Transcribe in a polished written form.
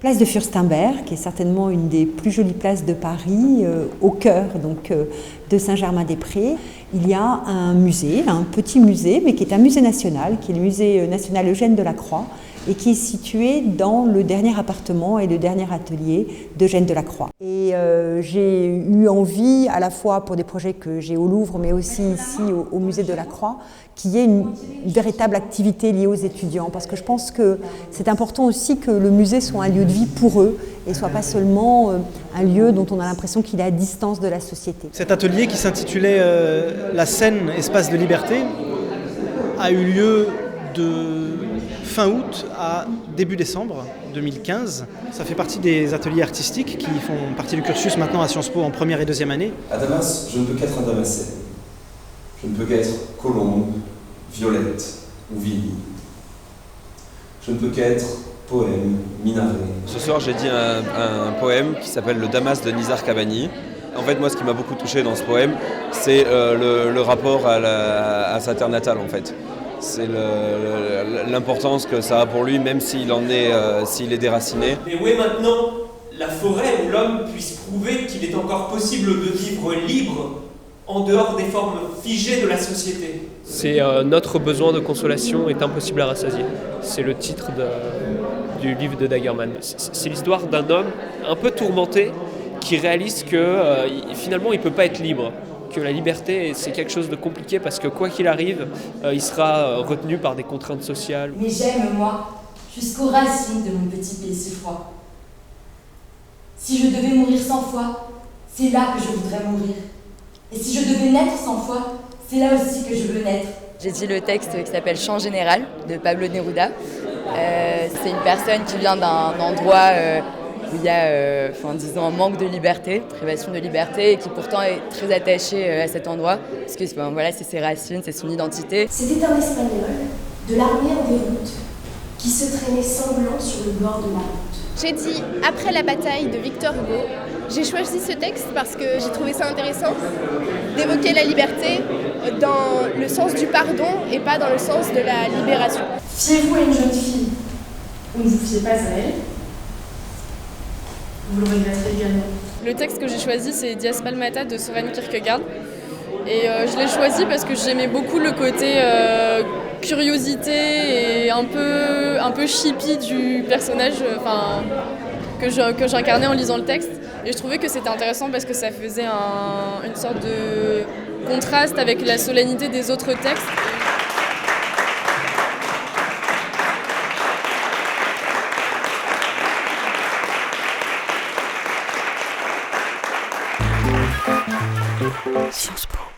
place de Fürstenberg, qui est certainement une des plus jolies places de Paris, au cœur donc, de Saint-Germain-des-Prés. Il y a un musée, un petit musée, mais qui est un musée national, qui est le musée national Eugène Delacroix, et qui est situé dans le dernier appartement et le dernier atelier d'Eugène Delacroix. Et j'ai eu envie, à la fois pour des projets que j'ai au Louvre, mais aussi ici au musée Delacroix, qu'il y ait une véritable activité liée aux étudiants, parce que je pense que c'est important aussi que le musée soit un lieu de vie pour eux, et soit pas seulement un lieu dont on a l'impression qu'il est à distance de la société. Cet atelier qui s'intitulait La scène, espace de liberté, a eu lieu de fin août à début décembre 2015. Ça fait partie des ateliers artistiques qui font partie du cursus maintenant à Sciences Po en première et deuxième année. À Damas, je ne peux qu'être un Damascène. Je ne peux qu'être Colombe, Violette ou Vigne. Je ne peux qu'être poème, minaret. Ce soir, j'ai dit un poème qui s'appelle Le Damas de Nizar Qabani. En fait, moi, ce qui m'a beaucoup touché dans ce poème, c'est le rapport à sa terre natale, en fait. C'est l'importance que ça a pour lui, même s'il est déraciné. Et où est maintenant la forêt où l'homme puisse prouver qu'il est encore possible de vivre libre en dehors des formes figées de la société? C'est Notre besoin de consolation est impossible à rassasier. C'est le titre du livre de Dagerman. C'est l'histoire d'un homme un peu tourmenté qui réalise que finalement il ne peut pas être libre. Que la liberté, c'est quelque chose de compliqué parce que quoi qu'il arrive, il sera retenu par des contraintes sociales. Mais j'aime, moi, jusqu'aux racines de mon petit pays si froid. Si je devais mourir 100 fois, c'est là que je voudrais mourir. Et si je devais naître 100 fois, c'est là aussi que je veux naître. J'ai dit le texte qui s'appelle Chant général de Pablo Neruda. C'est une personne qui vient d'un endroit où il y a, disons, un manque de liberté, privation de liberté, et qui pourtant est très attaché à cet endroit, parce que c'est ses racines, c'est son identité. C'était un Espagnol de l'armée en déroute qui se traînait sanglant sur le bord de la route. J'ai dit après la bataille de Victor Hugo. J'ai choisi ce texte parce que j'ai trouvé ça intéressant d'évoquer la liberté dans le sens du pardon et pas dans le sens de la libération. Fiez-vous à une jeune fille ou ne vous fiez pas à elle, vous le regretterez également. Le texte que j'ai choisi, c'est Dies Palmata de Søren Kierkegaard. Et je l'ai choisi parce que j'aimais beaucoup le côté curiosité et un peu chippie du personnage que j'incarnais en lisant le texte. Et je trouvais que c'était intéressant parce que ça faisait une sorte de contraste avec la solennité des autres textes. Sciences Po.